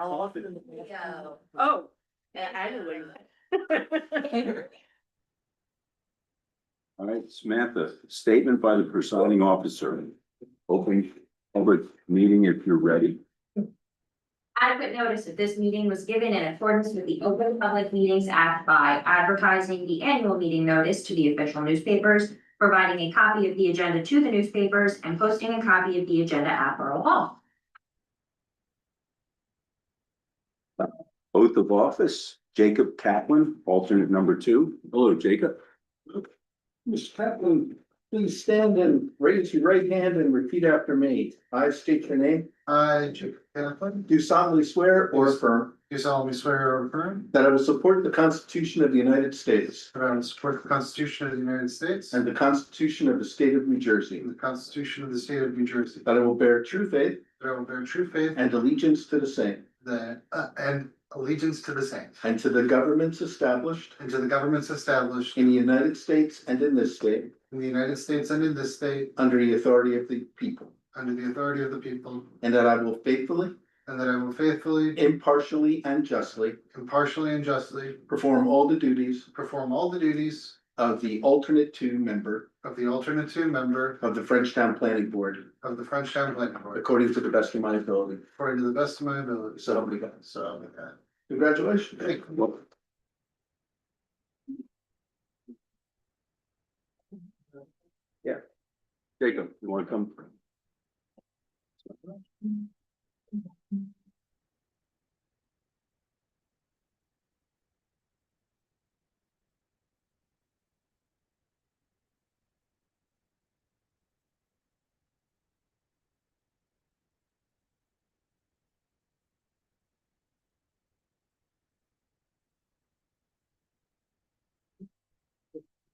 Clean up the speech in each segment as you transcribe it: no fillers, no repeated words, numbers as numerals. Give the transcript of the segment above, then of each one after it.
How often? Yeah. Oh, annually. All right, Samantha, statement by the presiding officer. Opening public meeting if you're ready. Adequate notice of this meeting was given in accordance with the Open Public Meetings Act by advertising the annual meeting notice to the official newspapers, providing a copy of the agenda to the newspapers, and posting a copy of the agenda at Borough Hall. Oath of office, Jacob Kaplan, alternate number 2. Hello, Jacob. Mr. Kaplan, please stand and raise your right hand and repeat after me. I state your name. I, Jacob Kaplan, Do solemnly swear or affirm do solemnly swear or affirm that I will support the Constitution of the United States that I will support the Constitution of the United States and the Constitution of the State of New Jersey, and the Constitution of the State of New Jersey, that I will bear true faith that I will bear true faith and allegiance to the same and allegiance to the same, and to the governments established and to the governments established in the United States and in this state in the United States and in this state, under the authority of the people, under the authority of the people, and that I will faithfully, and that I will faithfully, impartially, and justly impartially, and justly perform all the duties perform all the duties of the alternate 2 member of the alternate 2 member of the Frenchtown Planning Board of the Frenchtown Planning Board, according to the best of my ability. according to the best of my ability. So help me God. So help me God. Congratulations. Thank you. Jacob, you want to come?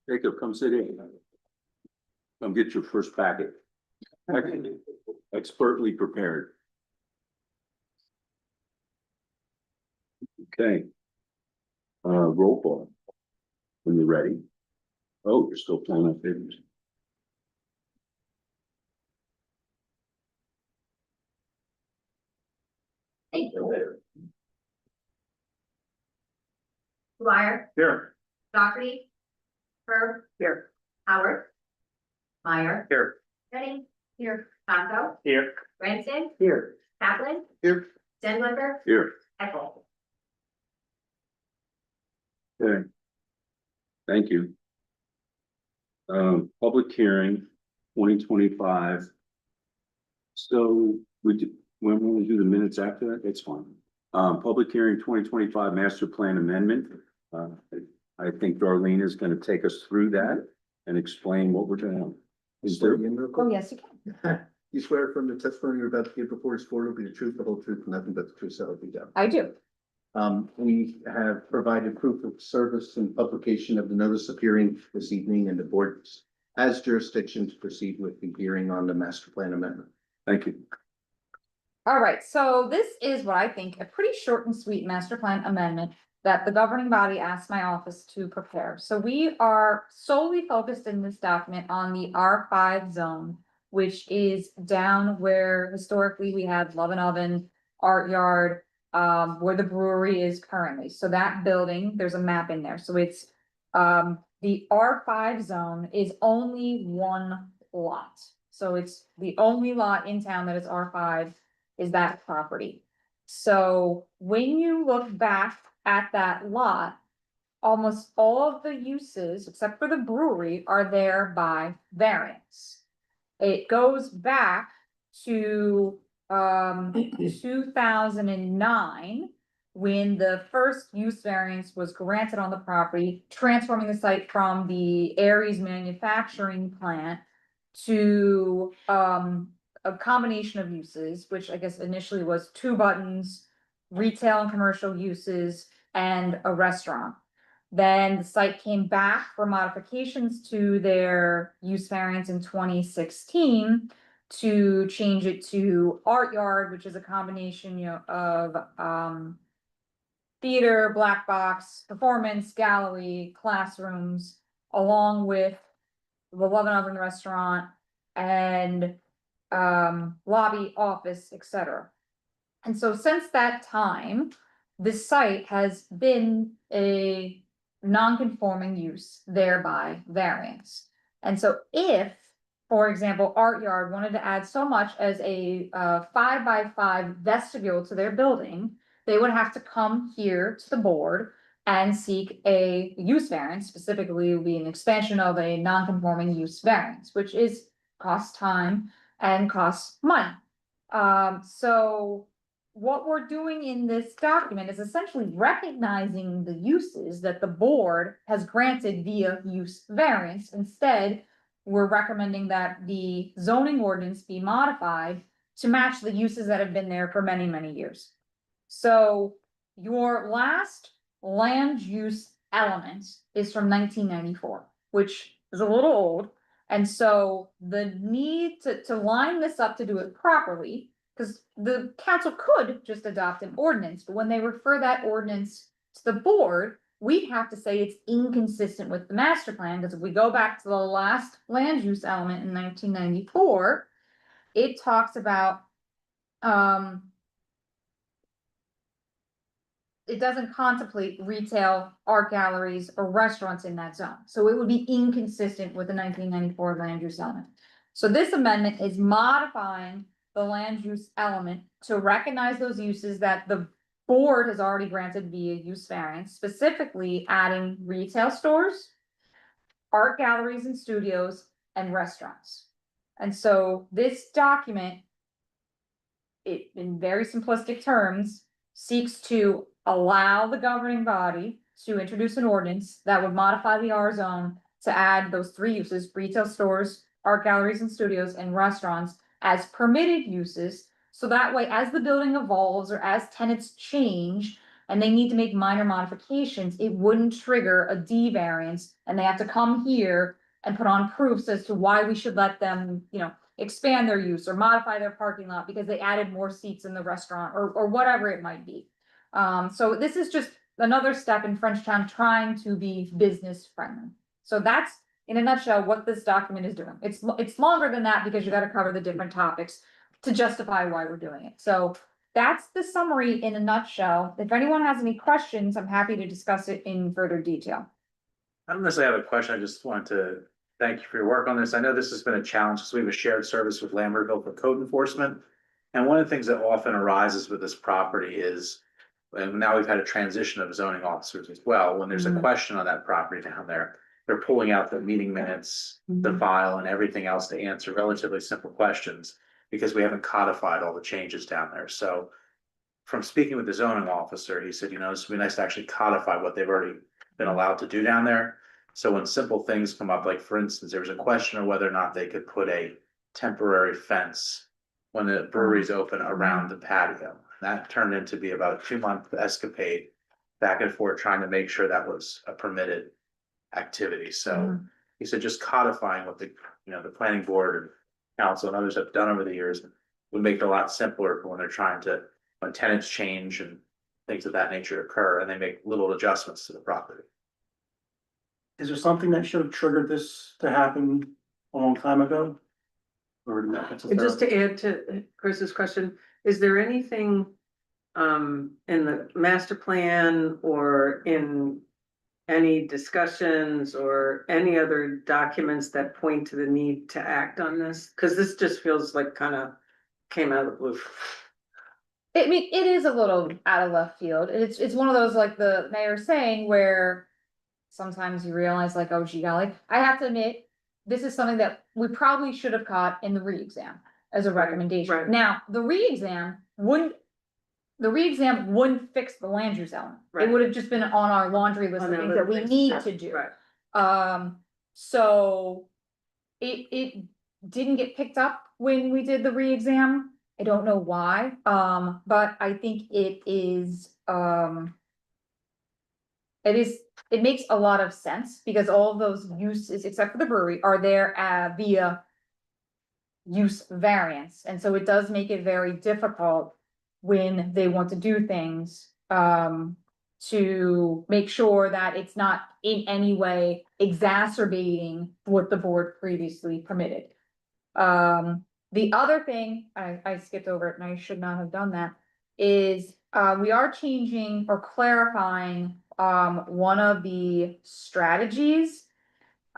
Jacob, come sit in. Come get your first packet. Expertly prepared. Okay. Roll call. When you're ready. Oh, you're still playing up papers. Thank you. Dwyer, Here. Doherty, Herb, Here. Howard, Meyer, Here. Redding, here, Tonto, Here. Branson, Here. Kaplan, Here. Stenberger, Here. Eckel. Okay. Thank you. Public hearing, 2025. So when will we do the minutes after that? That's fine. Public hearing 2025 master plan amendment. I think Darlene is going to take us through that and explain what we're doing. Is there? Oh, yes, you can. You swear from the testimony you're about to give before this board will be the truth, the whole truth, and nothing but the truth, so help you God. I do. We have provided proof of service and publication of the notice of hearing this evening, and the board has jurisdiction to proceed with the hearing on the master plan amendment. Thank you. All right, so this is what I think a pretty short and sweet master plan amendment that the governing body asked my office to prepare. So we are solely focused in this document on the R5 zone, which is down where historically we had Love and Oven, Art Yard, where the brewery is currently. So that building, there's a map in there. So it's the R5 zone is only one lot. So it's the only lot in town that is R5 is that property. So when you look back at that lot, almost all of the uses, except for the brewery, are there by variance. It goes back to 2009, when the first use variance was granted on the property, transforming the site from the Aries manufacturing plant to a combination of uses, which I guess initially was 2 buttons, retail and commercial uses, and a restaurant. Then the site came back for modifications to their use variance in 2016 to change it to Art Yard, which is a combination, of theater, black box, performance, gallery, classrooms, along with the Love and Oven restaurant and lobby, office, etc. And so since that time, this site has been a non-conforming use, thereby variance. And so if, for example, Art Yard wanted to add so much as a 5x5 vestibule to their building, they would have to come here to the board and seek a use variance, specifically would be an expansion of a non-conforming use variance, which is costs time and costs money. So what we're doing in this document is essentially recognizing the uses that the board has granted via use variance. Instead, we're recommending that the zoning ordinance be modified to match the uses that have been there for many, many years. So your last land use element is from 1994, which is a little old. And so the need to line this up to do it properly, because the council could just adopt an ordinance, but when they refer that ordinance to the board, we have to say it's inconsistent with the master plan, because if we go back to the last land use element in 1994, it talks about, it doesn't contemplate retail, art galleries, or restaurants in that zone. So it would be inconsistent with the 1994 land use element. So this amendment is modifying the land use element to recognize those uses that the board has already granted via use variance, specifically adding retail stores, art galleries and studios, and restaurants. And so this document, it, in very simplistic terms, seeks to allow the governing body to introduce an ordinance that would modify the R zone to add those three uses: retail stores, art galleries and studios, and restaurants as permitted uses. So that way, as the building evolves or as tenants change and they need to make minor modifications, it wouldn't trigger a D variance and they have to come here and put on proofs as to why we should let them, expand their use or modify their parking lot because they added more seats in the restaurant or whatever it might be. So this is just another step in Frenchtown trying to be business friendly. So that's, in a nutshell, what this document is doing. It's longer than that because you got to cover the different topics to justify why we're doing it. So that's the summary in a nutshell. If anyone has any questions, I'm happy to discuss it in further detail. I don't necessarily have a question. I just wanted to thank you for your work on this. I know this has been a challenge because we have a shared service with Lambertville for code enforcement. And one of the things that often arises with this property is, and now we've had a transition of zoning officers as well, when there's a question on that property down there, they're pulling out the meeting minutes, the file, and everything else to answer relatively simple questions because we haven't codified all the changes down there. So from speaking with the zoning officer, he said, this would be nice to actually codify what they've already been allowed to do down there. So when simple things come up, like for instance, there was a question of whether or not they could put a temporary fence when the brewery's open around the patio. That turned into be about a 2-month escapade back and forth trying to make sure that was a permitted activity. So he said just codifying what the planning board and council and others have done over the years would make it a lot simpler for when they're trying to, when tenants change and things of that nature occur and they make little adjustments to the property. Is there something that should have triggered this to happen a long time ago? Or did that And just to add to Chris's question, is there anything in the master plan or in any discussions or any other documents that point to the need to act on this? Because this just feels like kind of came out of the blue. I mean, it is a little out of left field. It's one of those, like the mayor's saying, where sometimes you realize like, oh gee golly, I have to admit, this is something that we probably should have caught in the re-exam as a recommendation. right. Now, the re-exam wouldn't fix the land use element. It Right. would have just been on our laundry list On of our things that we list, need yeah, to do. Right. So it didn't get picked up when we did the re-exam. I don't know why, but I think it makes a lot of sense because all of those uses, except for the brewery, are there via use variance. And so it does make it very difficult when they want to do things to make sure that it's not in any way exacerbating what the board previously permitted. The other thing, I skipped over it and I should not have done that. is, we are changing or clarifying, one of the strategies.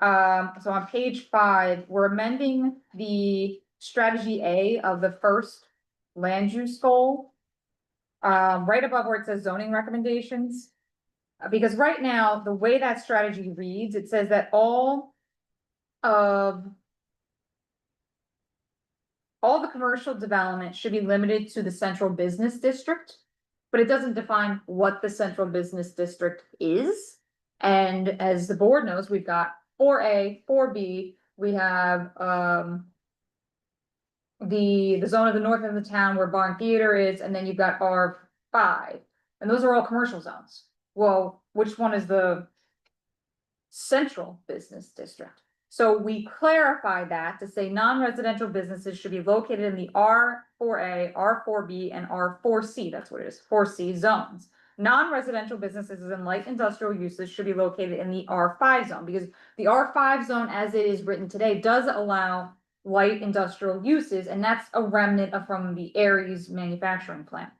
So on page 5, we're amending the strategy A of the first land use goal. Right above where it says zoning recommendations. Because right now, the way that strategy reads, it says that of all the commercial development should be limited to the central business district. But it doesn't define what the central business district is. And as the board knows, we've got 4A, 4B, we have, the zone of the north of the town where Barn Theater is, and then you've got R5. And those are all commercial zones. Well, which one is the central business district? So we clarify that to say non-residential businesses should be located in the R4A, R4B, and R4C, that's what it is, 4C zones. Non-residential businesses and light industrial uses should be located in the R5 zone, because the R5 zone, as it is written today, does allow light industrial uses, and that's a remnant from the Aries manufacturing plant.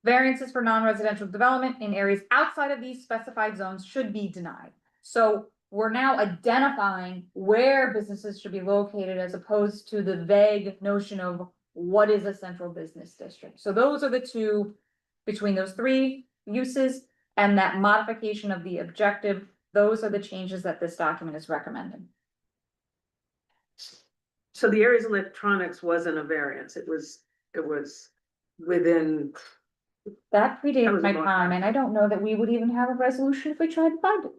Variances for non-residential development in areas outside of these specified zones should be denied. So we're now identifying where businesses should be located as opposed to the vague notion of what is a central business district. So those are the two, between those 3 uses and that modification of the objective, those are the changes that this document is recommending. So the Aries Electronics wasn't a variance, it was within, That That predated was a my long time, time. and I don't know that we would even have a resolution if we tried to find it.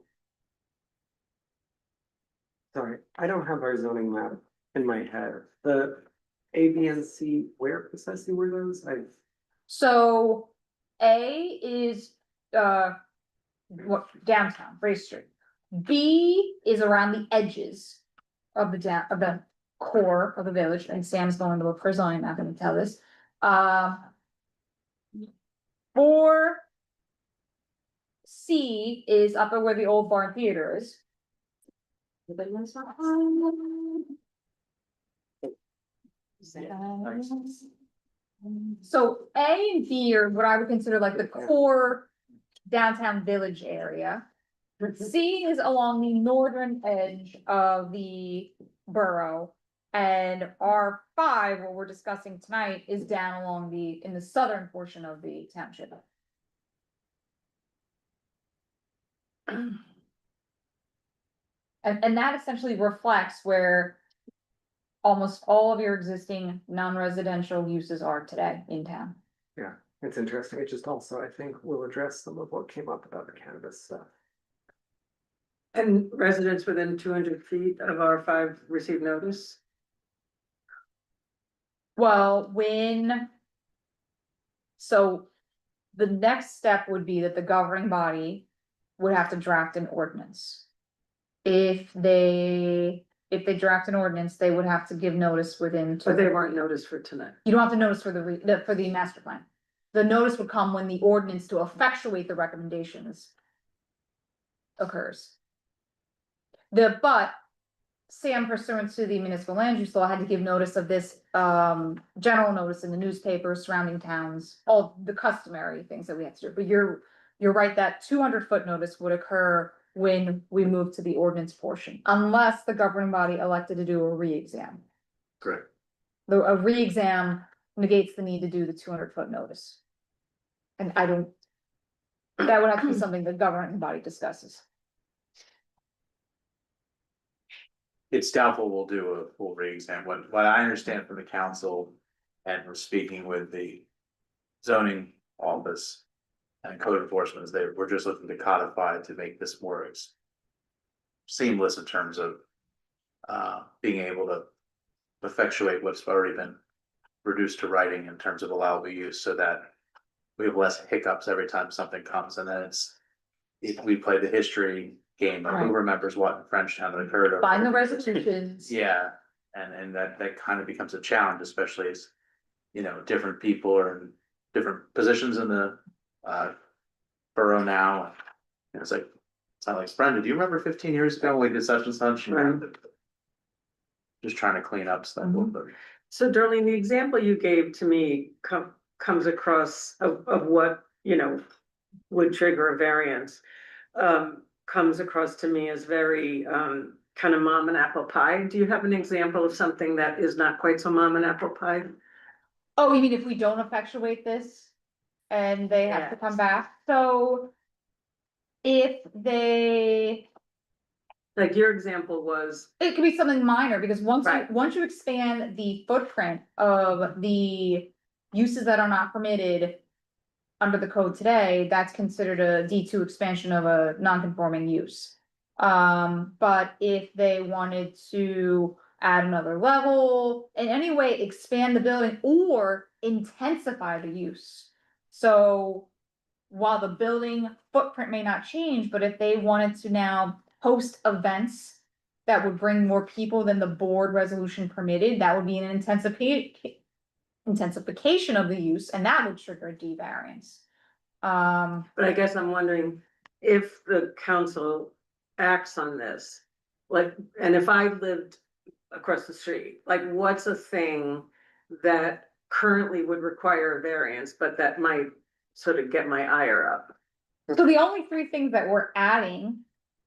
Sorry, I don't have our zoning map in my head. The A, B, and C, where precisely were those? So A is what downtown, Race Street. B is around the edges of the core of the village, and Sam's going to look for zoning, I'm not gonna tell this. 4C is up at where the old Barn Theater is. Anybody wants to- So A and B are what I would consider like the core downtown village area. C is along the northern edge of the borough. And R5, what we're discussing tonight, is down along in the southern portion of the township. And that essentially reflects where almost all of your existing non-residential uses are today in town. Yeah, it's interesting. It just also, I think, will address some of what came up about the cannabis stuff. and residents within 200 feet of R5 receive notice. Well, so the next step would be that the governing body would have to draft an ordinance. If they draft an ordinance, they would have to give notice within. But they weren't noticed for tonight. You don't have to notice for the master plan. The notice would come when the ordinance to effectuate the recommendations occurs. But Sam, pursuant to the municipal land use law, had to give notice of this general notice in the newspaper surrounding towns, all the customary things that we have to do. But you're right, that 200-foot notice would occur when we move to the ordinance portion, unless the governing body elected to do a re-exam. Correct. A re-exam negates the need to do the 200-foot notice. And that would have to be something the governing body discusses. It's doubtful we'll do a full re-exam. What I understand from the council, and we're speaking with the zoning office and code enforcement, is we're just looking to codify to make this more seamless in terms of being able to effectuate what's already been reduced to writing in terms of allowable use, so that we have less hiccups every time something comes, and then we play the history game of who Right. remembers what in Frenchtown that occurred. Find the resolutions. Yeah, and that kind of becomes a challenge, especially as, different people are in different positions in the borough now. And it's like, Brenda, do you remember 15 years ago we did such and such? Right. Just trying to clean up stuff a little bit. So Darlene, the example you gave to me comes across of what, you know, would trigger a variance, comes across to me as very, kind of mom and apple pie. Do you have an example of something that is not quite so mom and apple pie? Oh, you mean if we don't effectuate this and they have to come back? So if they, Like your example was, it could be something minor, because Right. once you expand the footprint of the uses that are not permitted under the code today, that's considered a D2 expansion of a non-conforming use. But if they wanted to add another level, in any way expand the building or intensify the use. So while the building footprint may not change, but if they wanted to now host events that would bring more people than the board resolution permitted, that would be an intensification of the use, and that would trigger a D variance. but I guess I'm wondering if the council acts on this, like, and if I lived across the street, like, what's a thing that currently would require a variance, but that might sort of get my ire up? So the only three things that we're adding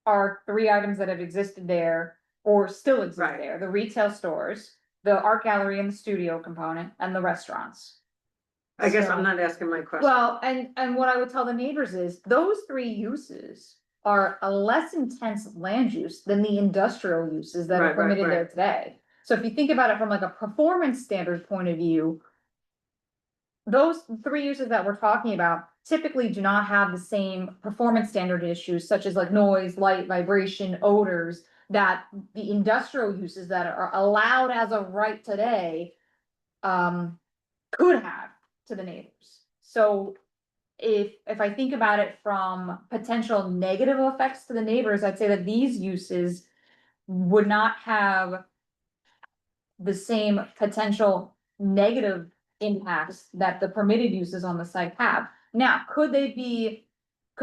are three items that have existed there or still exist Right. there: the retail stores, the art gallery and the studio component, and the restaurants. I guess So- I'm not asking my question. Well, and what I would tell the neighbors is, those three uses are a less intense land use than the industrial uses that are Right, right, permitted there right. today. So if you think about it from like a performance standard point of view, those three uses that we're talking about typically do not have the same performance standard issues, such as like noise, light, vibration, odors, that the industrial uses that are allowed as a right today could have to the neighbors. So if I think about it from potential negative effects to the neighbors, I'd say that these uses would not have the same potential negative impacts that the permitted uses on the site have. Now, could they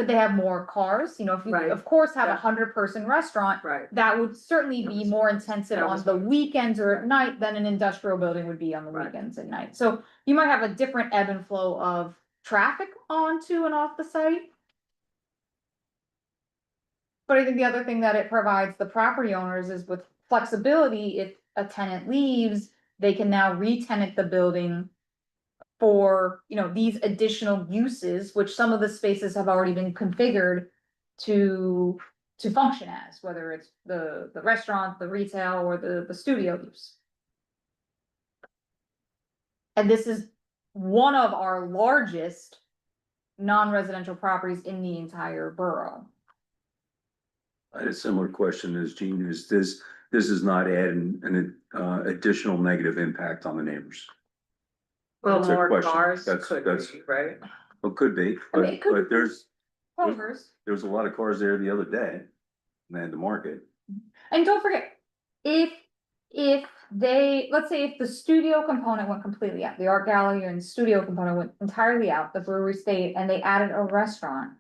have more cars? You know, if you, Right. of course, have a Yeah. 100-person restaurant, Right, that would certainly That be was- more intensive that on was the what- weekends or at night than an industrial building would be on the Right. weekends at night. So you might have a different ebb and flow of traffic onto and off the site. But I think the other thing that it provides the property owners is with flexibility. If a tenant leaves, they can now re-tenant the building for, you know, these additional uses, which some of the spaces have already been configured to function as, whether it's the restaurant, the retail, or the studio use. And this is one of our largest non-residential properties in the entire borough. I had a similar question as Gene, is this is not adding an additional negative impact on the neighbors? well, That's a more question. cars That's- could that's- be, right? Well, could be, I mean, but, it could but be. there Homers. was a lot of cars there the other day. And they had to market. And don't forget, if they, let's say if the studio component went completely out, the art gallery and studio component went entirely out, the brewery stayed, and they added a restaurant.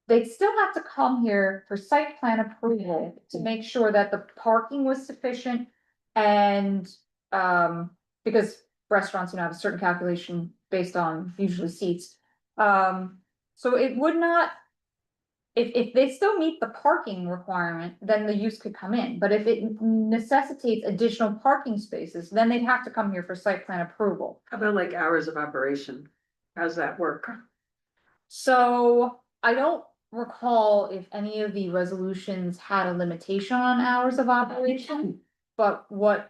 They'd still have to come here for site plan approval to make sure that the parking was sufficient. And, because restaurants, you know, have a certain calculation based on usually seats. So it would not. If they still meet the parking requirement, then the use could come in, but if it necessitates additional parking spaces, then they'd have to come here for site plan approval. How about like hours of operation? How's that work? So I don't recall if any of the resolutions had a limitation on hours of operation, but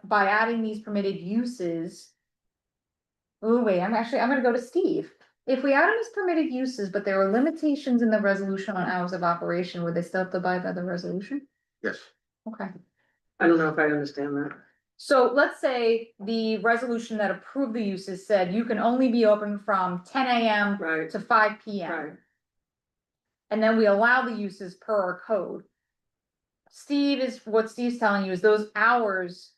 by adding these permitted uses. Oh, wait, I'm gonna go to Steve. If we add them as permitted uses, but there were limitations in the resolution on hours of operation, would they still have to abide by the resolution? Yes. Okay. I don't know if I understand that. So let's say the resolution that approved the uses said you can only be open from 10 AM Right, to 5 PM. right. And then we allow the uses per our code. What Steve's telling you is those hours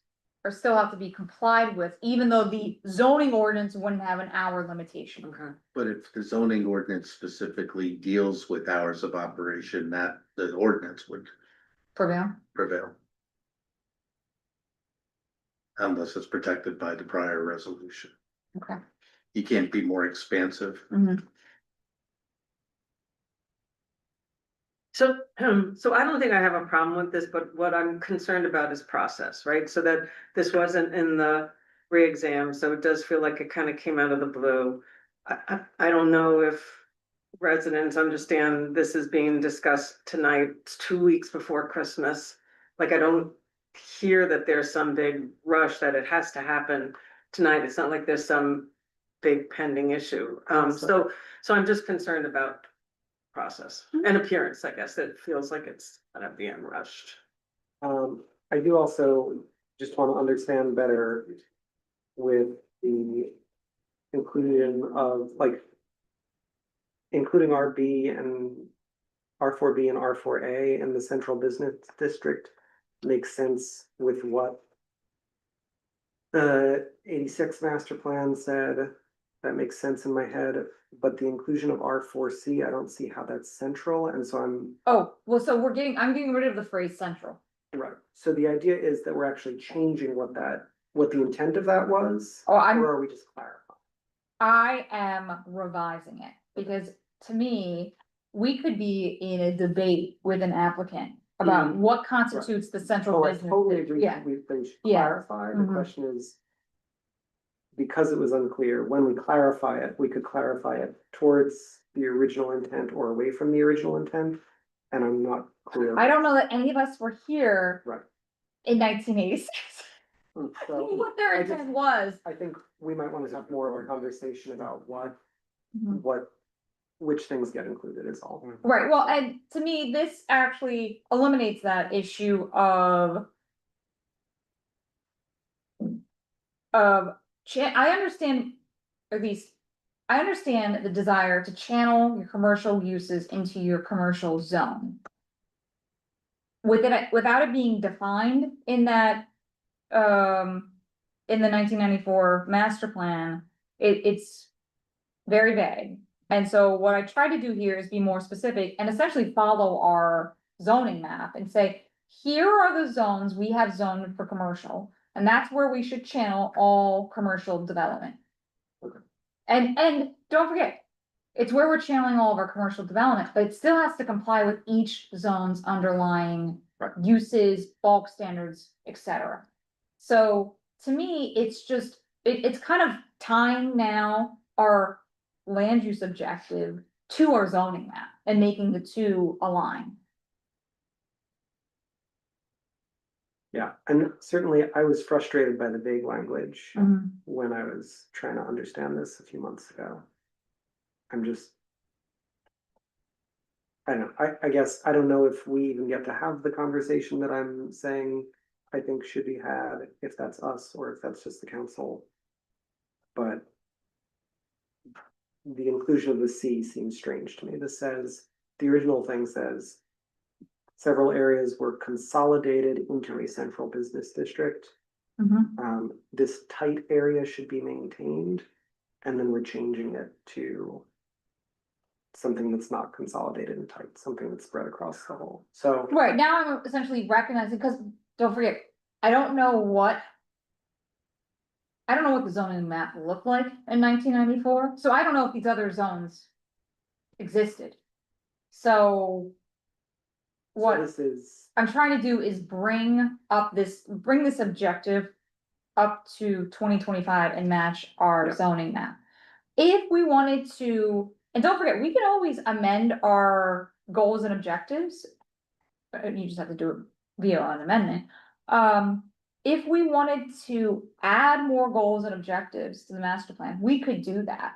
are still have to be complied with, even though the zoning ordinance wouldn't have an hour limitation. Okay. But if the zoning ordinance specifically deals with hours of operation, that the ordinance would Prevail. prevail. Unless it's protected by the prior resolution. Okay. you can't be more expansive. So, so I don't think I have a problem with this, but what I'm concerned about is process, right? So that this wasn't in the re-exam, so it does feel like it kind of came out of the blue. I don't know if residents understand this is being discussed tonight, it's 2 weeks before Christmas. Like, I don't hear that there's some big rush that it has to happen tonight. It's not like there's some big pending issue. So I'm just concerned about process and appearance, I guess. It feels like it's kind of being rushed. I do also just want to understand better with the inclusion of like including RB and R4B and R4A in the central business district makes sense with what the 86 master plan said. That makes sense in my head, but the inclusion of R4C, I don't see how that's central, and so I'm Oh, well, so I'm getting rid of the phrase central. right. So the idea is that we're actually changing what the intent of that was, Oh, or are we just clarifying? I am revising it, because to me, we could be in a debate with an applicant about what constitutes the central Oh, I business. totally agree. Yeah, They should Yeah. clarify. The Mhm. question is, because it was unclear, when we clarify it, we could clarify it towards the original intent or away from the original intent. And I'm not clear. I don't know that any of us were here Right. in 1986. So What their I just- intent was. I think we might want to have more of a conversation about Mhm. which things get included is all. Right, well, and to me, this actually eliminates that issue of. I understand, at least, I understand the desire to channel your commercial uses into your commercial zone. Without it being defined in that, in the 1994 master plan, it's very vague. And so what I try to do here is be more specific and essentially follow our zoning map and say, here are the zones we have zoned for commercial, and that's where we should channel all commercial development. Okay. And don't forget, it's where we're channeling all of our commercial development, but it still has to comply with each zone's underlying Right. uses, bulk standards, etc. So to me, it's just, it's kind of tying now our land use objective to our zoning map and making the two align. Yeah, and certainly I was frustrated by the vague language when I was trying to understand this a few months ago. I'm just. I don't know, I guess, I don't know if we even get to have the conversation that I'm saying I think should be had, if that's us or if that's just the council. But the inclusion of the C seems strange to me. This says, the original thing says several areas were consolidated into a central business district. This tight area should be maintained, and then we're changing it to something that's not consolidated and tight, something that's spread across the whole. So Right, now I'm essentially recognizing, because don't forget, I don't know what the zoning map looked like in 1994, so I don't know if these other zones existed. So what this is, I'm trying to do is bring this objective up to 2025 and match our Yeah. zoning map. If we wanted to, and don't forget, we can always amend our goals and objectives. You just have to do it via an amendment. If we wanted to add more goals and objectives to the master plan, we could do that.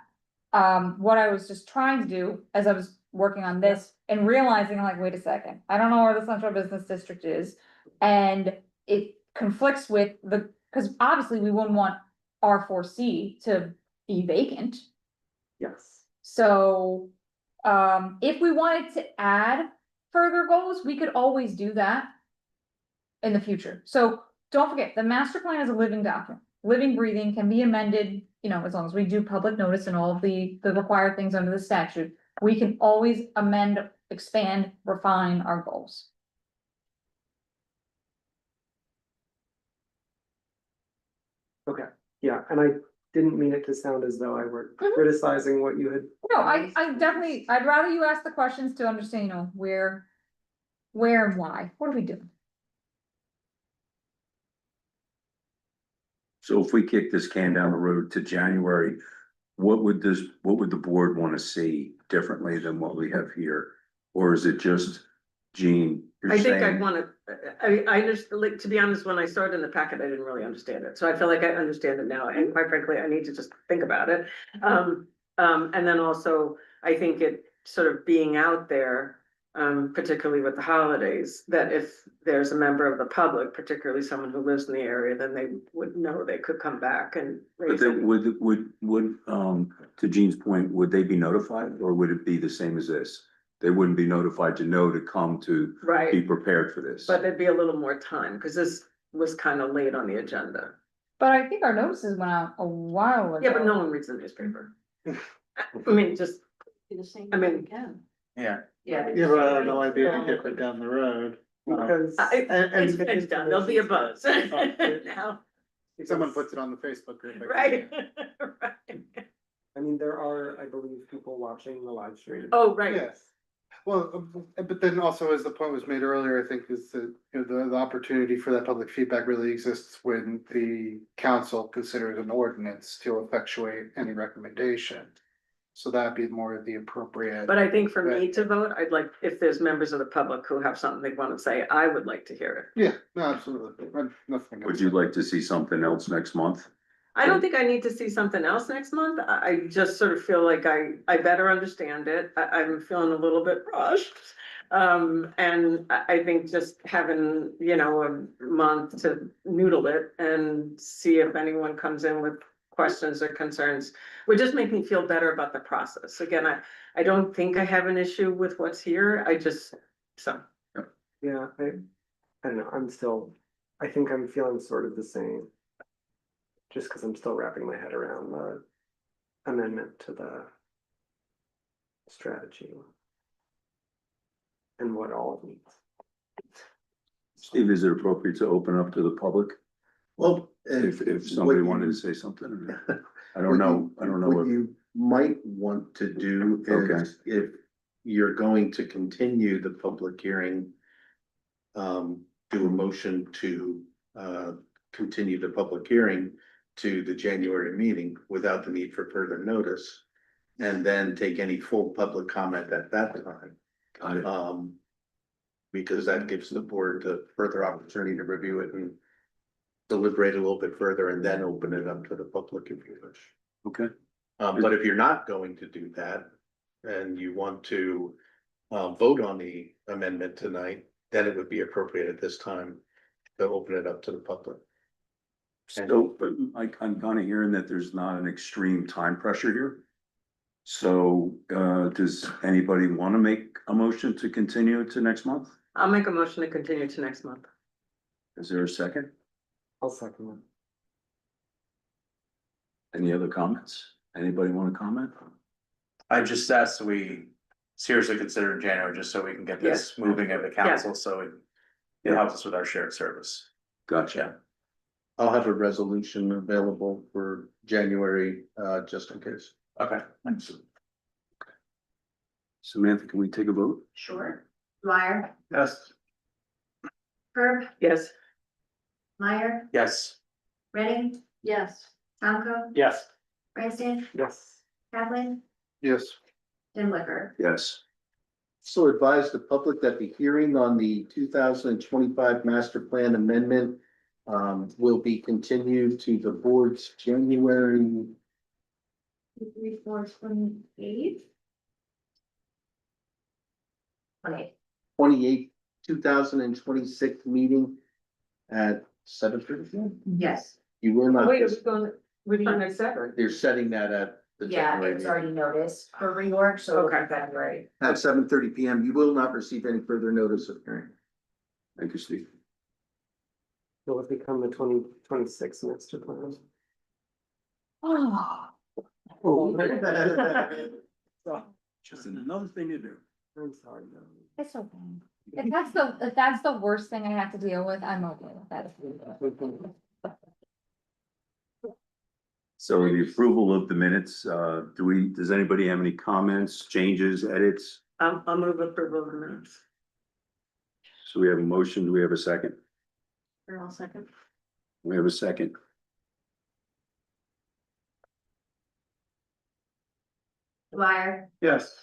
What I was just trying to do as I was working on this and realizing, like, wait a second, I don't know where the central business district is. And it conflicts with because obviously we wouldn't want R4C to be vacant. yes. So, if we wanted to add further goals, we could always do that in the future. So don't forget, the master plan is a living document, living, breathing, can be amended, as long as we do public notice and all of the required things under the statute. We can always amend, expand, refine our goals. Okay, yeah, and didn't mean it to sound as though I were Mhm. criticizing what you had. No, I definitely, I'd rather you ask the questions to understand, you know, where and why, what are we doing? So if we kick this can down the road to January, what would the board want to see differently than what we have here? Or is it just, Gene, you're I think I'd saying, wanna, I just, like, to be honest, when I started in the packet, I didn't really understand it, so I feel like I understand it now, and quite frankly, I need to just think about it. And then also, I think it sort of being out there, particularly with the holidays, that if there's a member of the public, particularly someone who lives in the area, then they would know they could come back and but raise then it. would, to Gene's point, would they be notified or would it be the same as this? They wouldn't be notified to know to come to be Right, prepared for this. but there'd be a little more time, because this was kind of late on the agenda. But I think our notices went out a while ago. Yeah, but no one reads the newspaper. I mean, just, I mean, Yeah. Yeah. Yeah, but I have no idea to get it down the road. Because. it's done, there'll be a buzz now, Someone puts it on the Facebook group. right? Right. I mean, there are, I believe, people watching the live stream. Oh, right, Yes. Well, but then also, as the point was made earlier, I think is that, you know, the opportunity for that public feedback really exists when the council considers an ordinance to effectuate any recommendation. So that'd be more the appropriate. but I think for me to vote, I'd like, if there's members of the public who have something they wanna say, I would like to hear it. Yeah, no, absolutely. Nothing. Would you like to see something else next month? I don't think I need to see something else next month. I just sort of feel like I better understand it. I'm feeling a little bit rushed. And I think just having, you know, a month to noodle it and see if anyone comes in with questions or concerns would just make me feel better about the process. Again, I don't think I have an issue with what's here. I just, so. Yeah, I don't know, I think I'm feeling sort of the same. Just because I'm still wrapping my head around the amendment to the strategy. And what all it means. Steve, is it appropriate to open up to the public Well. if somebody wanted to say something? I don't know, What if, you might want to do Okay. is if you're going to continue the public hearing. Do a motion to continue the public hearing to the January meeting without the need for further notice. And then take any full public comment at that time. got it. Because that gives the board the further opportunity to review it and deliberate a little bit further and then open it up to the public if you wish. Okay, But if you're not going to do that and you want to vote on the amendment tonight, then it would be appropriate at this time to open it up to the public. so, but I'm kind of hearing that there's not an extreme time pressure here. So, does anybody want to make a motion to continue it to next month? I'll make a motion to continue to next month. Is there a second? I'll second that. Any other comments? Anybody want to comment? I just asked that we seriously consider January, just so we can get this moving at the council, so it helps us with our shared service. Gotcha. I'll have a resolution available for January, just in case. Okay, thanks. Samantha, can we take a vote? Sure. Dwyer, Yes. Herb, Yes, Yes. Redding. Yes. Tomco, Yes. Branstad, Yes. Kaplan, Yes. and Liquor. Yes. So advise the public that the hearing on the 2025 master plan amendment will be continued to the board's January 3, 4, 28. Okay, 28th, 2026 meeting at 7:30. yes, You will not, wait, we're doing it separate. they're setting that at the yeah, January it's meeting. already noticed for reorg, so it'll Okay. be February. At 7:30 PM, you will not receive any further notice of hearing. Thank you, Steve. Will it become the 2026 master plan? Oh, Just another thing to do. I'm sorry, no. it's okay. If that's the worst thing I have to deal with, I'm okay with that. So the approval of the minutes, does anybody have any comments, changes, edits? I'll move approval of the minutes. So we have a motion, do we have a second? Or I'll second. We have a second. Dwyer, Yes.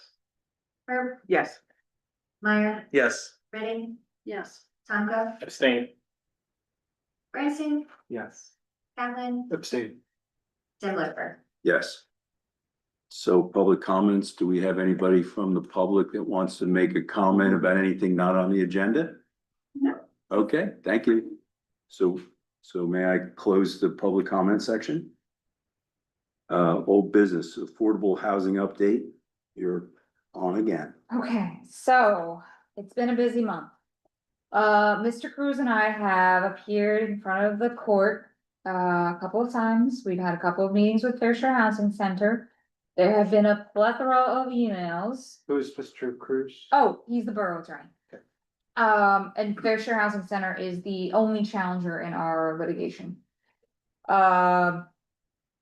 Herb, Yes. Meyer, Yes. Redding, Yes. Tonka, Abstain. Branson, Yes. Caplan, Abstain. Tim Lister. Yes. So public comments, do we have anybody from the public that wants to make a comment about anything not on the agenda? No. Okay, thank you. So may I close the public comment section? Old business, affordable housing update, you're on again. Okay, so it's been a busy month. Mr. Cruz and I have appeared in front of the court a couple of times. We've had a couple of meetings with Fair Share Housing Center. There have been a plethora of emails. Who's Mr. Cruz? Oh, he's the borough attorney. Okay. And Fair Share Housing Center is the only challenger in our litigation.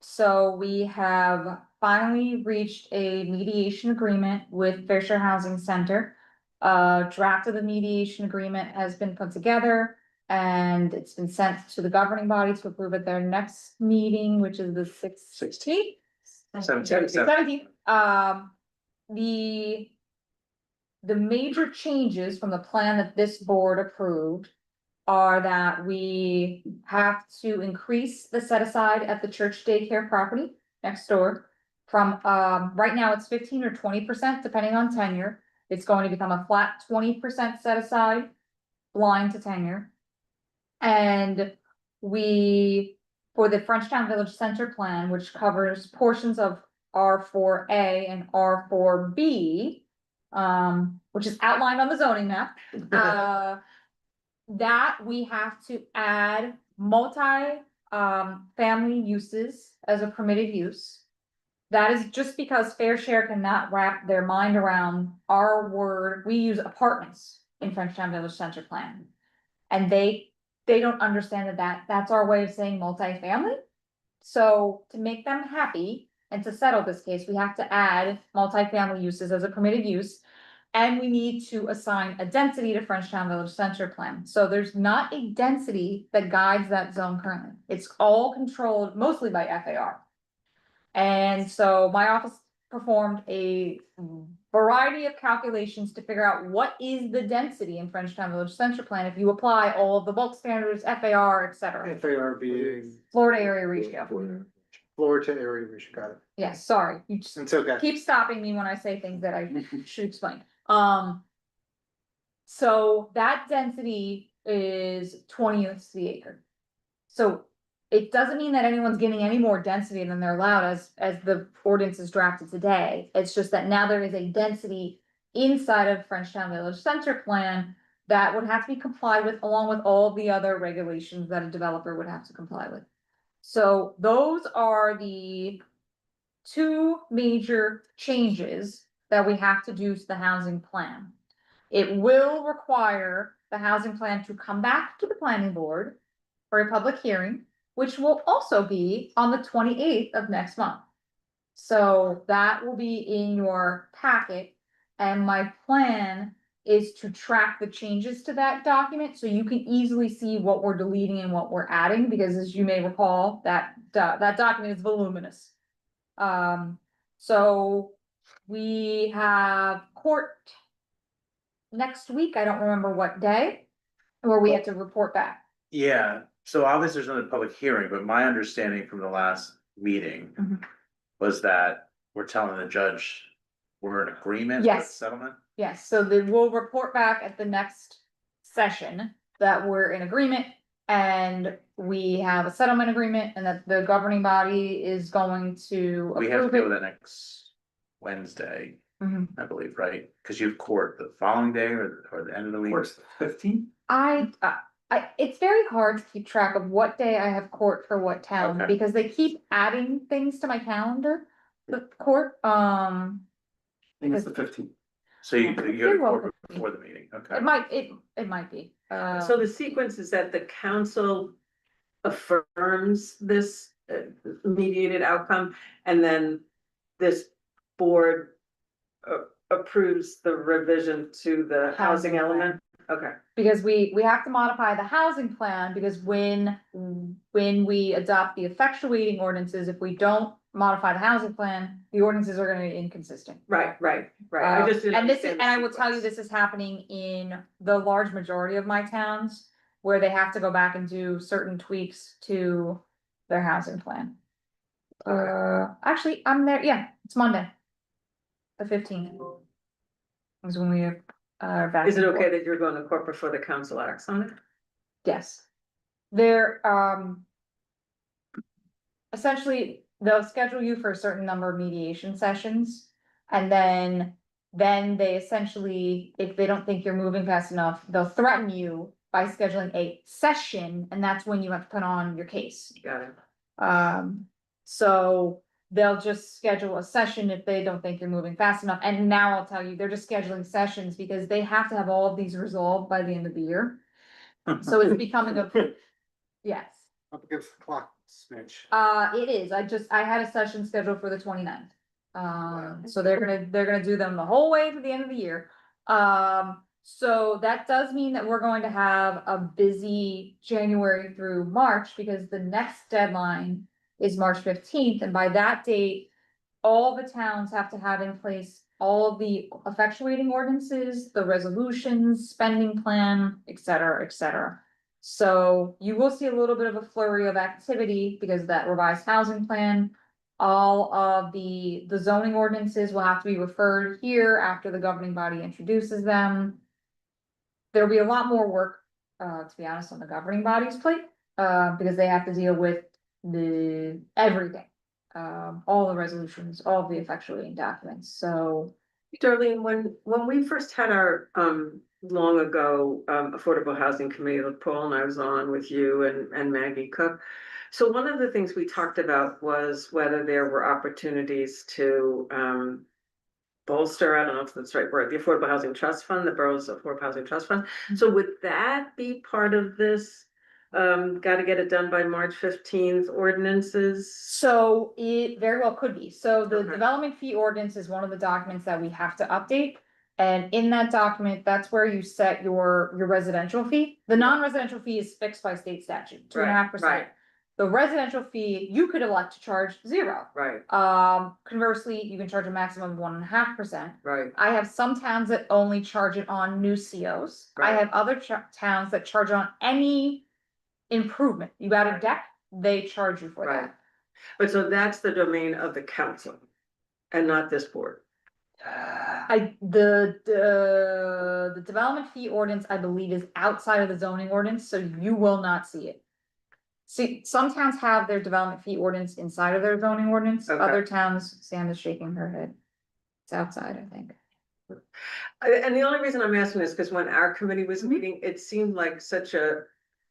So we have finally reached a mediation agreement with Fair Share Housing Center. Draft of the mediation agreement has been put together and it's been sent to the governing body to approve at their next meeting, which is the 16th. 17th. The major changes from the plan that this board approved are that we have to increase the set aside at the church daycare property next door. From, right now it's 15 or 20%, depending on tenure. It's going to become a flat 20% set aside, blind to tenure. And we, for the Frenchtown Village Center plan, which covers portions of R4A and R4B, which is outlined on the zoning map, that we have to add family uses as a permitted use. That is just because Fair Share cannot wrap their mind around our word. We use apartments in Frenchtown Village Center plan. And they don't understand that's our way of saying multifamily. So to make them happy and to settle this case, we have to add multifamily uses as a permitted use. And we need to assign a density to Frenchtown Village Center plan. So there's not a density that guides that zone currently. It's all controlled mostly by FAR. And so my office performed a variety of calculations to figure out what is the density in Frenchtown Village Center plan if you apply all of the bulk standards, FAR, et cetera. FAR being Florida area ratio. floor to area ratio, got it. Yes, sorry, you just It's okay. keep stopping me when I say things that I should explain. So that density is 20 units to the acre. So it doesn't mean that anyone's getting any more density than they're allowed as the ordinance is drafted today. It's just that now there is a density inside of Frenchtown Village Center plan that would have to be complied with along with all the other regulations that a developer would have to comply with. So those are the two major changes that we have to do to the housing plan. It will require the housing plan to come back to the planning board for a public hearing, which will also be on the 28th of next month. So that will be in your packet. And my plan is to track the changes to that document, so you can easily see what we're deleting and what we're adding, because as you may recall, that document is voluminous. So we have court next week, I don't remember what day, where we have to report back. Yeah, so obviously there's another public hearing, but my understanding from the last meeting Mhm. was that we're telling the judge we're in agreement with Yes. settlement. Yes, so then we'll report back at the next session that we're in agreement and we have a settlement agreement and that the governing body is going to We have to approve go it. that next Wednesday, Mhm. I believe, right? Cause you have court the following day or the end of the week. Court's the 15th. It's very hard to keep track of what day I have court for what town, Okay. because they keep adding things to my calendar, the court, I think it's the 15th. So you go to Very well. court before the meeting, okay? it might be, So the sequence is that the council affirms this mediated outcome, and then this board approves the revision to the Housing housing plan. element? Okay, Because we have to modify the housing plan, because when we adopt the effectuating ordinances, if we don't modify the housing plan, the ordinances are gonna be inconsistent. right. I just didn't And this is, understand and the I will tell you, sequence. this is happening in the large majority of my towns, where they have to go back and do certain tweaks to their housing plan. Actually, I'm there, yeah, it's Monday. The 15th. Is when we are back. Is it and okay forth. that you're going to court before the council acts on it? Yes. They're, essentially, they'll schedule you for a certain number of mediation sessions. And then they essentially, if they don't think you're moving fast enough, they'll threaten you by scheduling a session, and that's when you have to put on your case. Got it. So they'll just schedule a session if they don't think you're moving fast enough. And now I'll tell you, they're just scheduling sessions because they have to have all of these resolved by the end of the year. So it's becoming a, yes, Up against the clock, Smidge. it is. I had a session scheduled for the 29th. So they're gonna do them the whole way to the end of the year. So that does mean that we're going to have a busy January through March, because the next deadline is March 15th, and by that date, all the towns have to have in place all of the effectuating ordinances, the resolutions, spending plan, et cetera, et cetera. So you will see a little bit of a flurry of activity because of that revised housing plan. All of the zoning ordinances will have to be referred here after the governing body introduces them. There'll be a lot more work, to be honest, on the governing body's plate, because they have to deal with everything. All the resolutions, all of the effectuating documents, so. Darlene, when we first had our, long ago, Affordable Housing Committee that Paul and I was on with you and Maggie Cook. So one of the things we talked about was whether there were opportunities to, bolster, I don't know if that's the right word, the Affordable Housing Trust Fund, the Borough's Affordable Housing Trust Fund. So would that be part of this? Gotta get it done by March 15th ordinances? So it very well could be. So the Okay. development fee ordinance is one of the documents that we have to update. And in that document, that's where you set your residential fee. The non-residential fee is fixed by state statute, 2.5%. Right. The residential fee, you could elect to charge 0. Right, Conversely, you can charge a maximum of 1.5%. right, I have some towns that only charge it on new COs. I Right. have other towns that charge on any improvement. You got a Right. deck, they charge you for Right. that. but so that's the domain of the council and not this board. The development fee ordinance, I believe, is outside of the zoning ordinance, so you will not see it. See, some towns have their development fee ordinance inside of their zoning ordinance, Okay. other towns, Sam is shaking her head. It's outside, I think. And the only reason I'm asking is because when our committee was Mhm. meeting, it seemed like such a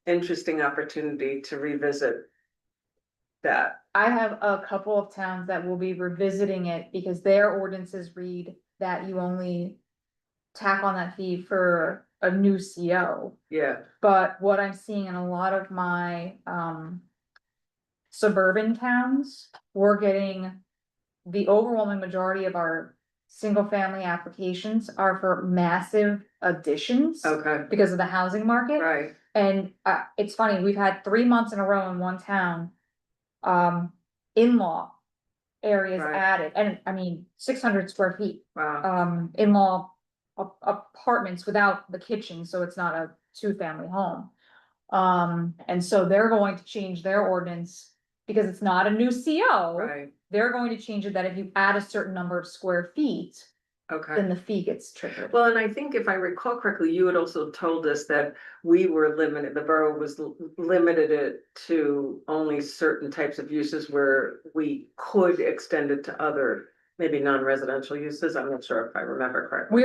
interesting opportunity to revisit that. I have a couple of towns that will be revisiting it because their ordinances read that you only tack on that fee for a new CO. Yeah, But what I'm seeing in a lot of my suburban towns, we're getting the overwhelming majority of our single family applications are for massive additions okay, because of the housing market. right, And it's funny, we've had 3 months in a row in one town, in-law areas Right. added, and I mean, 600 square feet, wow, in-law apartments without the kitchen, so it's not a 2-family home. And so they're going to change their ordinance because it's not a new CO. right, They're going to change it that if you add a certain number of square feet, okay. then the fee gets triggered. Well, and I think if I recall correctly, you had also told us that we were limited, the borough was limited it to only certain types of uses where we could extend it to other, maybe non-residential uses. I'm not sure if I remember correctly.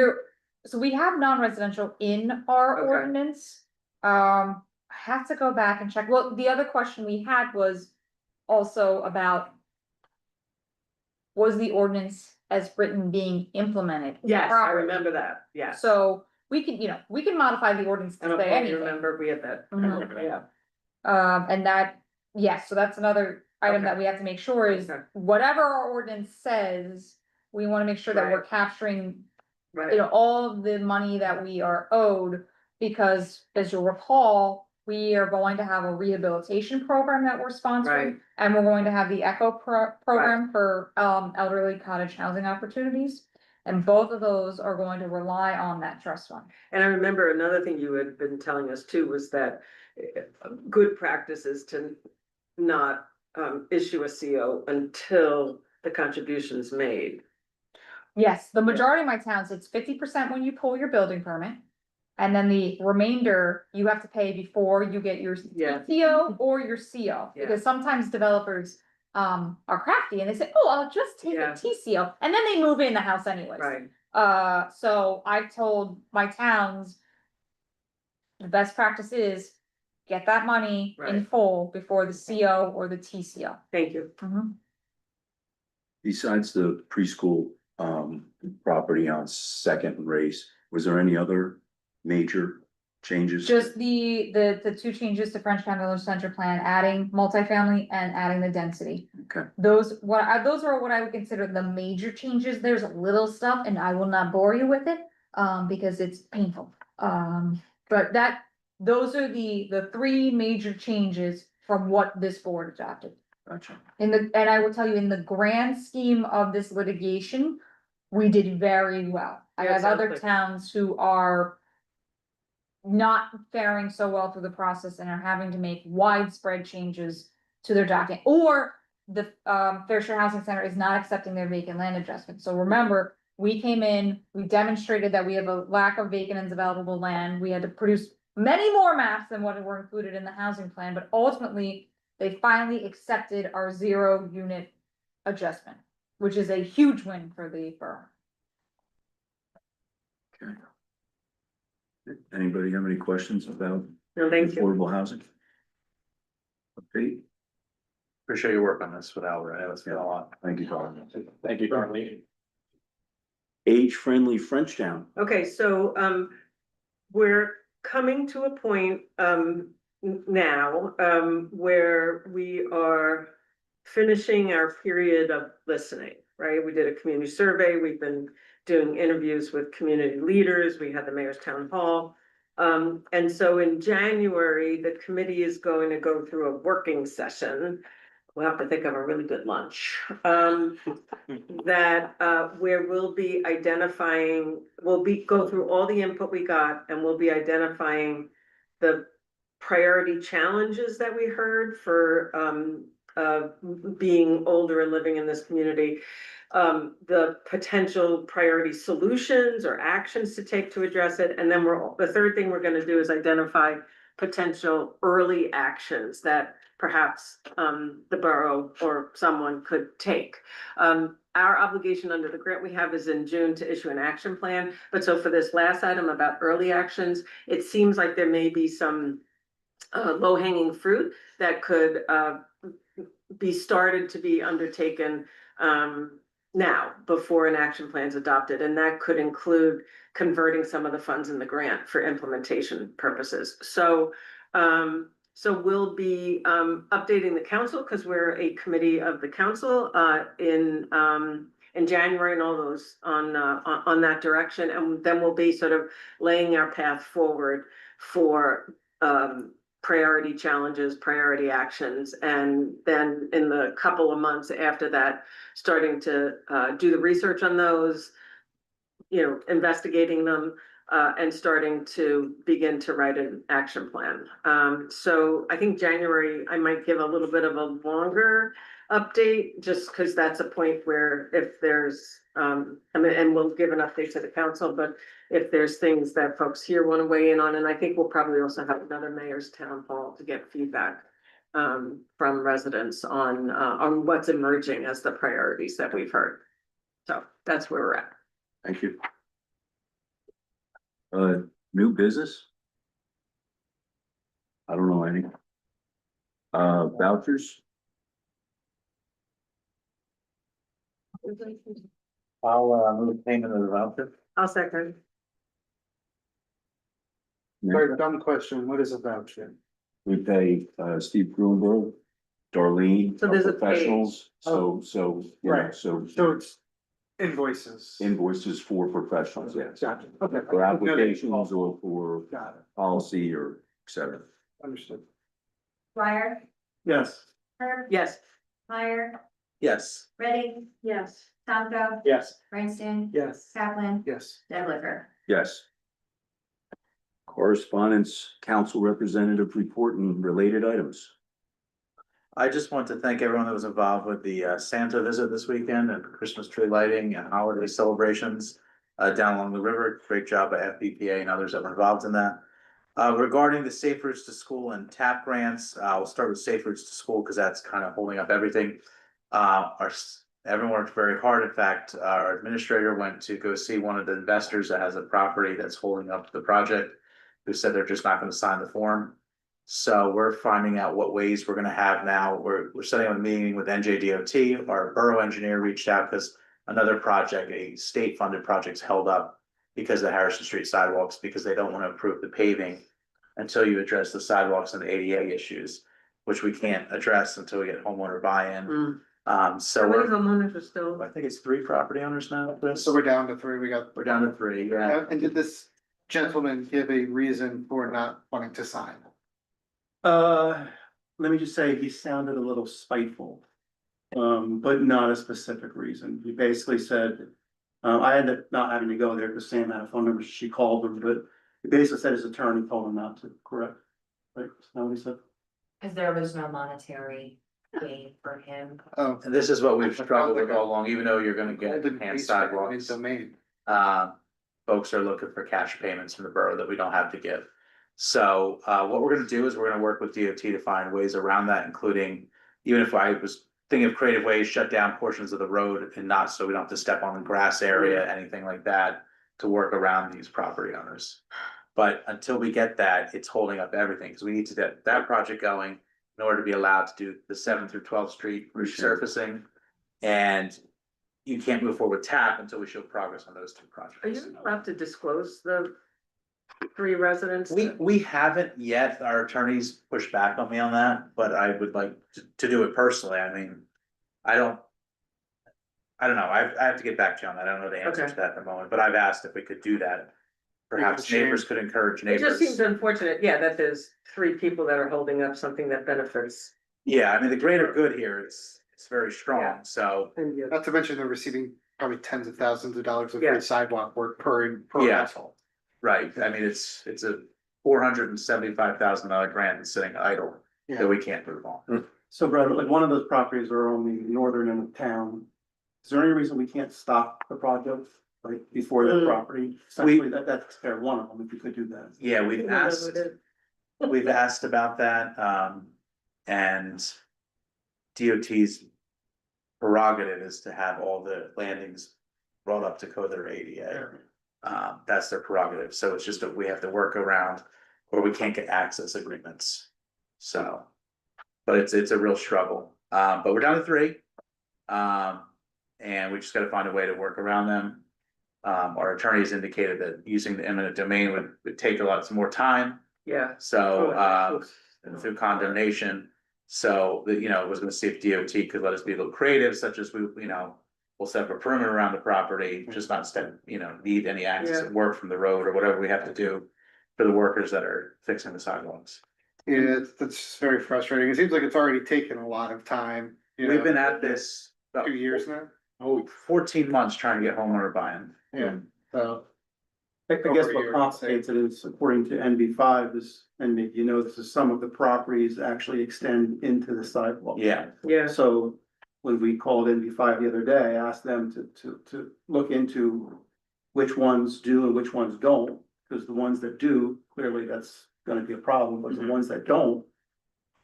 So we have non-residential in our Okay. ordinance. I have to go back and check. Well, the other question we had was also about, was the ordinance as written being implemented? Yes, I properly? remember that, yes. So we can modify the ordinance I to don't say quite anything. remember, we had that, Mhm. yeah. And that Yes, so that's another item Okay. that we have to make sure is Okay. whatever our ordinance says, we wanna make sure that we're Right. capturing, Right, you know, all of the money that we are owed. Because as you'll recall, we are going to have a rehabilitation program that we're Right. sponsoring. And we're going to have the ECHO program for elderly cottage housing opportunities. And both of those are going to rely on that trust fund. and I remember another thing you had been telling us too was that good practice is to not issue a CO until the contribution's made. Yes, the majority of my towns, it's 50% when you pull your building permit. And then the remainder you have to pay before you get your Yeah. TCO or your CO. Yeah. Because sometimes developers are crafty and they say, oh, I'll just take Yeah. a TCO, and then they move in the house anyways. Right, So I've told my towns, the best practice is get that money in Right. full before the CO or the TCO. thank you. Mhm. Besides the preschool, property on Second and Race, was there any other major changes? Just the two changes to Frenchtown Village Center Plan, adding multifamily and adding the density. Okay. Those are what I would consider the major changes. There's a little stuff and I will not bore you with it, because it's painful. But those are the three major changes from what this board adopted. Gotcha. And I will tell you, in the grand scheme of this litigation, we did very well. I Yeah, have sounds other like- towns who are not faring so well through the process and are having to make widespread changes to their document, or the Fair Share Housing Center is not accepting their vacant land adjustment. So remember, we came in, we demonstrated that we have a lack of vacant and developable land. We had to produce many more maps than what were included in the housing plan, but ultimately they finally accepted our 0-unit adjustment, which is a huge win for the borough. Okay. Anybody have any questions about No, thank you. affordable housing? Okay, Appreciate your work on this with Albert. I know it's been a lot. thank you, Carl. Thank you, Carly. Age-friendly Frenchtown. Okay, so we're coming to a point now where we are finishing our period of listening, right? We did a community survey, we've been doing interviews with community leaders, we had the mayor's town hall. And so in January, the committee is going to go through a working session. We'll have to think of a really good lunch. That where we'll be identifying, go through all the input we got, and we'll be identifying the priority challenges that we heard for being older and living in this community. The potential priority solutions or actions to take to address it, and then the third thing we're gonna do is identify potential early actions that perhaps the borough or someone could take. Our obligation under the grant we have is in June to issue an action plan, but so for this last item about early actions, it seems like there may be some low-hanging fruit that could be started to be undertaken now, before an action plan is adopted, and that could include converting some of the funds in the grant for implementation purposes. So we'll be updating the council, because we're a committee of the council in January, and all those on that direction, and then we'll be sort of laying our path forward for priority challenges, priority actions, and then in the couple of months after that, starting to do the research on those, investigating them, and starting to begin to write an action plan. So I think January, I might give a little bit of a longer update, just because that's a point where if there's, and we'll give an update to the council, but if there's things that folks here want to weigh in on, and I think we'll probably also have another mayor's town hall to get feedback from residents on what's emerging as the priorities that we've heard. So that's where we're at. Thank you. New business? I don't know any. Vouchers? I'll move payment of the voucher. I'll second. Very dumb question, what is a voucher? We pay Steve Grunberg Darlene, So our there's a professionals, Oh. you know, Right. so So it's invoices. invoices for professionals, yes. Gotcha, okay. For applications or for Got it, policy or et cetera. understood. Dwyer, Yes. Herb, Yes. Meyer, Yes. Redding, Yes. Tomco, Yes. Branson, Yes. Kaplan, Yes. Dead Liquor. Yes. Correspondence, council representative report and related items. I just want to thank everyone that was involved with the Santa visit this weekend and Christmas tree lighting and holiday celebrations down along the river. Great job by FBPA and others that were involved in that. Regarding the Safe Routes to School and TAP grants, we'll start with Safe Routes to School because that's kind of holding up everything. Everyone worked very hard. In fact, our administrator went to go see one of the investors that has a property that's holding up the project, who said they're just not going to sign the form. So we're finding out what ways we're gonna have now. We're setting up a meeting with NJDOT. Our borough engineer reached out because another project, a state funded project's held up because of the Harrison Street sidewalks, because they don't want to approve the paving until you address the sidewalks and the ADA issues, which we can't address until we get homeowner buy-in. So How many we're, homeowners are still? I think it's 3 property owners now, Chris. So we're down to three, we got. We're down to 3, yeah. And did this gentleman give a reason for not wanting to sign? Let me just say, he sounded a little spiteful. But not a specific reason. He basically said, I ended up not having to go there because Sam had a phone number, she called him, but he basically said his attorney told him not to, correct? Right, is that what he said? Cause there was no monetary gain for him. Oh. And this is what we've struggled with all along, even though you're gonna get Golden enhanced Gate sidewalks. Domain. Folks are looking for cash payments from the borough that we don't have to give. So, what we're gonna do is we're gonna work with DOT to find ways around that, including, even if I was thinking of creative ways, shut down portions of the road and not, so we don't have to step on the grass area, anything like that, to work around these property owners. But until we get that, it's holding up everything, because we need to get that project going in order to be allowed to do the 7th through 12th Street resurfacing. And you can't move forward with TAP until we show progress on those 2 projects. Are you allowed to disclose the 3 residents? We haven't yet. Our attorneys pushed back on me on that, but I would like to do it personally. I mean, I don't know. I have to get back to you on that. I don't know the answer Okay. to that at the moment, but I've asked if we could do that. Perhaps share. neighbors could encourage It just seems neighbors. unfortunate, yeah, that there's 3 people that are holding up something that benefits. Yeah, I mean, the greater good here, it's very strong, Yeah. so. And yet, Not to mention they're receiving probably tens of thousands of dollars of Yeah. free sidewalk work per Yeah. household. Right, I mean, it's a $475,000 grant that's sitting idle that we can't move on. So Brad, like one of those properties are on the northern end of town. Is there any reason we can't stop the project, like before that property? Essentially, that's fair, one of them, if you could do that. Yeah, we've asked. We've asked about that, and DOT's prerogative is to have all the landings brought up to code that are ADA. That's their prerogative, so it's just that we have to work around, or we can't get access agreements. So, but it's a real struggle, but we're down to 3. And we just gotta find a way to work around them. Our attorneys indicated that using the eminent domain would take some more time. Yeah. So, through condemnation, so that, it was gonna see if DOT could let us be a little creative, such as we'll set up a perimeter around the property, just not need any access Yeah. and work from the road or whatever we have to do for the workers that are fixing the sidewalks. Yeah, that's very frustrating. It seems like it's already taken a lot of time. We've been at this about 2 years now. 14 months trying to get homeowner buy-in. Yeah, so. I guess Over a what year, I'd say. complicates it is, according to NB5, is, and this is some of the properties actually extend into the sidewalk. Yeah, Yeah, So when we called NB5 the other day, I asked them to look into which ones do and which ones don't, because the ones that do, clearly that's gonna be a problem, but the ones that don't,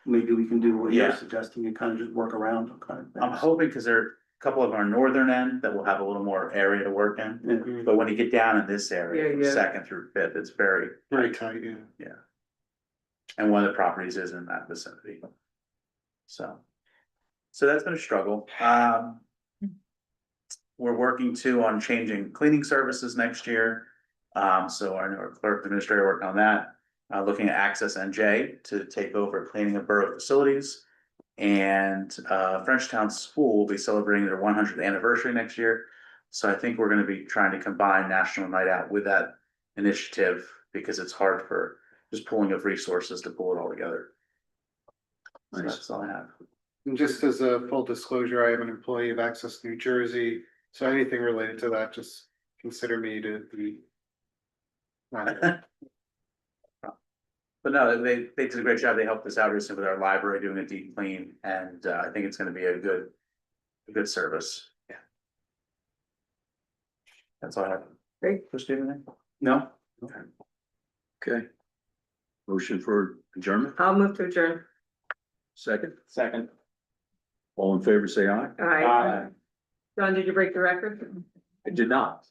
maybe we can do what you're Yeah. suggesting and kind of just work around them kind of thing. I'm hoping, because there are a couple of our northern end that will have a little more area to work in. Yeah. But when you get down in this area, from Yeah, yeah. 2nd through 5th, it's very, Very tight, yeah. and one of the properties is in that vicinity. So that's been a struggle. We're working too on changing cleaning services next year. So our clerk administrator working on that, looking at Access NJ to take over cleaning of borough facilities. And Frenchtown School will be celebrating their 100th anniversary next year. So I think we're gonna be trying to combine National Night Out with that initiative because it's hard for just pulling of resources to pull it all together. So Nice. that's all I have. And just as a full disclosure, I am an employee of Access New Jersey, so anything related to that, just consider me to be. But no, they did a great job. They helped us out recently with our library doing a deep clean, and I think it's gonna be a good service. Yeah. That's all I have. Great. For Stephen? No? Okay. Okay. Motion for adjournment, I'll move to adjourn. second, Second. all in favor, say aye. All right. John, did you break the record? I did not.